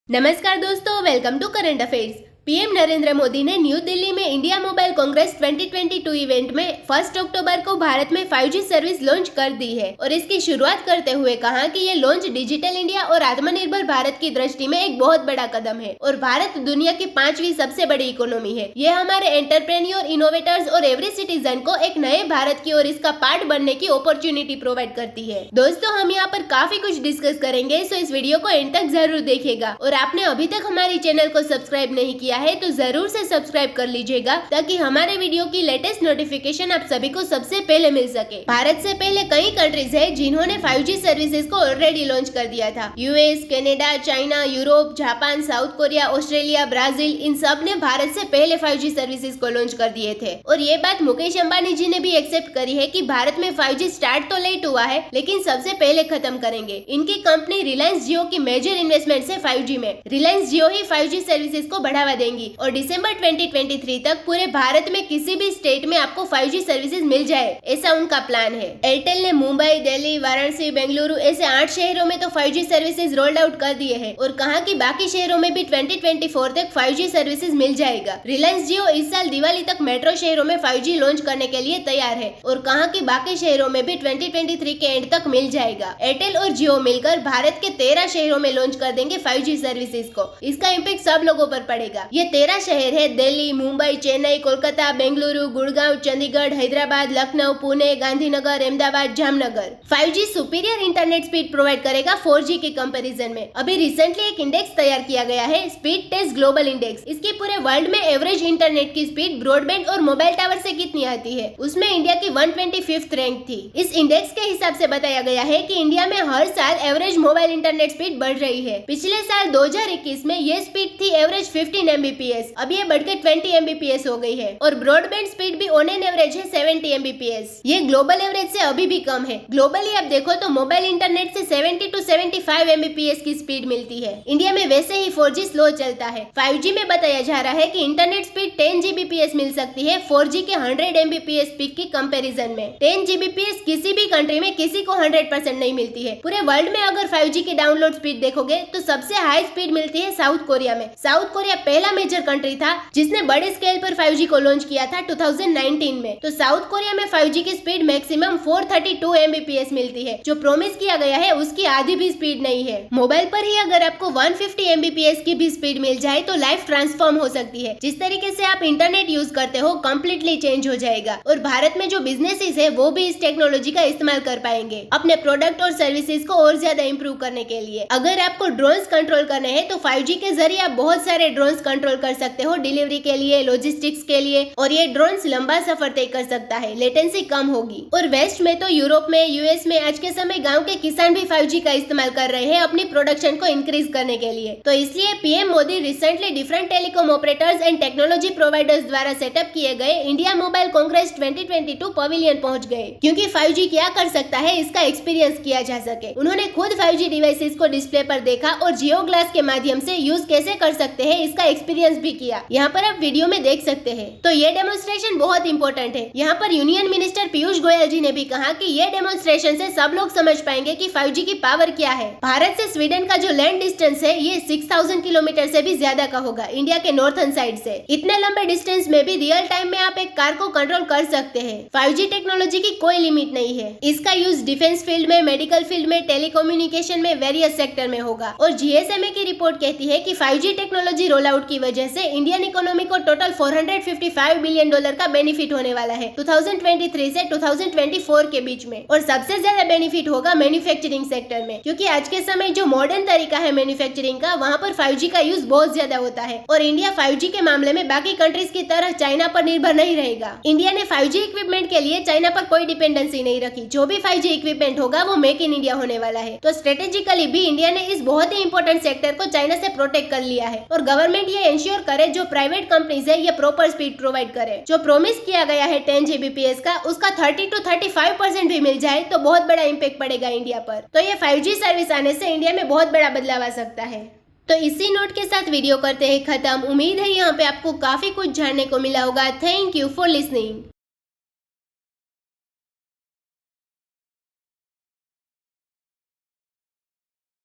नमस्कार दोस्तों, welcome to current affairs. PM Narendra Modi ने न्यू दिल्ली में इंडिया मोबाइल कांग्रेस 2022 इवेंट में 1 अक्टूबर को भारत में 5G सर्विस लॉन्च कर दी है और इसकी शुरुआत करते हुए कहा कि ये लॉन्च डिजिटल इंडिया और आत्मनिर्भर भारत की दृष्टि में एक बहुत बड़ा कदम है और भारत दुनिया की 5वीं सबसे बड़ी इकोनॉमी है। ये हमारे एंटरप्रेन्योर, इनोवेटर्स और एवरी सिटीजन को एक नए भारत की और इसका पार्ट बनने की अपॉर्चुनिटी प्रोवाइड करती है। दोस्तों, हम यहाँ पर काफी कुछ डिस्कस करेंगे, सो इस वीडियो को एंड तक जरूर देखिएगा और आपने अभी तक हमारे चैनल को सब्सक्राइब नहीं किया है तो जरूर से सब्सक्राइब कर लीजिएगा ताकि हमारे वीडियो की लेटेस्ट नोटिफिकेशन आप सभी को सबसे पहले मिल सके। भारत से पहले कई कंट्रीज है जिन्होंने 5G सर्विसेज को ऑलरेडी लॉन्च कर दिया था। US, Canada, China, Europe, Japan, South Korea, Australia, Brazil, इन सब ने भारत से पहले 5G सर्विसेज को लॉन्च कर दिए थे और ये बात मुकेश अंबानी जी ने भी एक्सेप्ट करी है कि भारत में 5G स्टार्ट तो लेट हुआ है लेकिन सबसे पहले खत्म करेंगे। इनकी कंपनी रिलायंस जियो की मेजर इन्वेस्टमेंट से 5G में रिलायंस जियो ही 5G सर्विसेज को बढ़ावा देंगी और दिसंबर 2023 तक पूरे भारत में किसी भी स्टेट में आपको 5G सर्विसेज मिल जाए, ऐसा उनका प्लान है। एयरटेल ने मुंबई, दिल्ली, वाराणसी, बेंगलुरु ऐसे 8 शहरों में तो 5G सर्विसेज रोल्ड आउट कर दिए हैं और कहा कि बाकी शहरों में भी 2024 तक 5G सर्विसेज मिल जाएगा। रिलायंस जियो इस साल दिवाली तक मेट्रो शहरों में 5G लॉन्च करने के लिए तैयार है और कहा कि बाकी शहरों में भी 2023 के एंड तक मिल जाएगा। एयरटेल और जियो मिलकर भारत के 13 शहरों में लॉन्च कर देंगे 5G सर्विसेज को। इसका इम्पैक्ट सब लोगों पर पड़ेगा। ये 13 शहर है Delhi, Mumbai, Chennai, Kolkata, Bengaluru, Gurgaon, Chandigarh, Hyderabad, Lucknow, Pune, Gandhinagar, Ahmedabad, Jamnagar. 5G superior internet speed provide करेगा 4G के कंपैरिजन में। अभी रिसेंटली एक इंडेक्स तैयार किया गया है, स्पीड टेस्ट ग्लोबल इंडेक्स। इसकी पूरे वर्ल्ड में एवरेज इंटरनेट की स्पीड ब्रॉडबैंड और मोबाइल टावर से कितनी आती है, उसमें इंडिया की 125th रैंक थी। इस इंडेक्स के हिसाब से बताया गया है कि इंडिया में हर साल एवरेज मोबाइल इंटरनेट स्पीड बढ़ रही है। पिछले साल 2021 में ये स्पीड थी एवरेज 15 Mbps, अब ये बढ़ के 20 Mbps हो गई है और ब्रॉडबैंड स्पीड भी ऑन एन एवरेज है 70 Mbps। ये ग्लोबल एवरेज से अभी भी कम है। ग्लोबली आप देखो तो मोबाइल इंटरनेट से 70 to 75 Mbps की स्पीड मिलती है। इंडिया में वैसे ही 4G स्लो चलता है। 5G में बताया जा रहा है कि इंटरनेट स्पीड 10 Gbps मिल सकती है 4G के 100 Mbps स्पीड की कंपैरिजन में। 10 Gbps किसी भी कंट्री में किसी को 100% नहीं मिलती है। पूरे वर्ल्ड में अगर 5G की डाउनलोड स्पीड देखोगे तो सबसे हाई स्पीड मिलती है साउथ कोरिया में। साउथ कोरिया पहला मेजर कंट्री था जिसने बड़े स्केल पर 5G को लॉन्च किया था 2019 में। तो साउथ कोरिया में 5G की स्पीड मैक्सिमम 432 Mbps मिलती है, जो प्रोमिस किया गया है उसकी आधी भी स्पीड नहीं है। मोबाइल पर ही अगर आपको 150 Mbps की भी स्पीड मिल जाए तो लाइफ ट्रांसफॉर्म हो सकती है। जिस तरीके से आप इंटरनेट यूज करते हो कम्प्लीटली चेंज हो जाएगा और भारत में जो बिजनेसेस है वो भी इस टेक्नोलॉजी का इस्तेमाल कर पाएंगे अपने प्रोडक्ट और सर्विसेज को और ज्यादा इंप्रूव करने के लिए। अगर आपको ड्रोन्स कंट्रोल करने हैं तो 5G के जरिए आप बहुत सारे ड्रोन्स कंट्रोल कर सकते हो डिलीवरी के लिए, लॉजिस्टिक्स के लिए, और ये ड्रोन्स लंबा सफर तय कर सकता है, लेटेंसी कम होगी। और वेस्ट में तो यूरोप में, यूएस में आज के समय गांव के किसान भी 5G का इस्तेमाल कर रहे हैं अपनी प्रोडक्शन को इंक्रीज करने के लिए। तो इसलिए PM Modi recently different telecom operators and technology providers द्वारा सेटअप किए गए इंडिया मोबाइल कांग्रेस 2022 पवेलियन पहुंच गए, क्योंकि 5G क्या कर सकता है इसका एक्सपीरियंस किया जा सके। उन्होंने खुद 5G डिवाइसेस को डिस्प्ले पर देखा और जियो ग्लास के माध्यम से यूज कैसे कर सकते हैं इसका एक्सपीरियंस भी किया। यहाँ पर आप वीडियो में देख सकते हैं। तो ये डेमोन्स्ट्रेशन बहुत इंपॉर्टेंट है। यहाँ पर यूनियन मिनिस्टर पीयूष गोयल जी ने भी कहा कि ये डेमोन्स्ट्रेशन से सब लोग समझ पाएंगे कि 5G की पावर क्या है। भारत से स्वीडन का जो लैंड डिस्टेंस है ये 6000 किलोमीटर से भी ज्यादा का होगा इंडिया के नॉर्थन साइड से। इतने लंबे डिस्टेंस में भी रियल टाइम में आप एक कार को कंट्रोल कर सकते हैं। 5G टेक्नोलॉजी की कोई लिमिट नहीं है। इसका यूज डिफेंस फील्ड में, मेडिकल फील्ड में, टेलीकम्युनिकेशन में, वेरियस सेक्टर में होगा। और GSMA की रिपोर्ट कहती है कि 5G टेक्नोलॉजी रोल आउट की वजह से इंडियन इकोनॉमी को टोटल $455 बिलियन का बेनिफिट होने वाला है 2023 से 2024 के बीच में। और सबसे ज्यादा बेनिफिट होगा मैन्युफैक्चरिंग सेक्टर में, क्योंकि आज के समय जो मॉडर्न तरीका है मैन्युफैक्चरिंग का, वहाँ पर 5G का यूज बहुत ज्यादा होता है और इंडिया 5G के मामले में बाकी कंट्रीज की तरह चाइना पर निर्भर नहीं रहेगा। इंडिया ने 5G इक्विपमेंट के लिए चाइना पर कोई डिपेंडेंसी नहीं रखी। जो भी 5G इक्विपमेंट होगा वो मेक इन इंडिया होने वाला है। तो स्ट्रेटेजिकली भी इंडिया ने इस बहुत ही इंपॉर्टेंट सेक्टर को चाइना से प्रोटेक्ट कर लिया है और गवर्नमेंट ये इंश्योर करे जो प्राइवेट कंपनीज है ये प्रॉपर स्पीड प्रोवाइड करे। जो प्रॉमिस किया गया है 10 Gbps का, उसका 30 to 35% भी मिल जाए तो बहुत बड़ा इम्पैक्ट पड़ेगा इंडिया पर। तो ये 5G सर्विस आने से इंडिया में बहुत बड़ा बदलाव आ सकता है। तो इसी नोट के साथ वीडियो करते हैं खत्म। उम्मीद है यहाँ पे आपको काफी कुछ जानने को मिला होगा। Thank you for listening.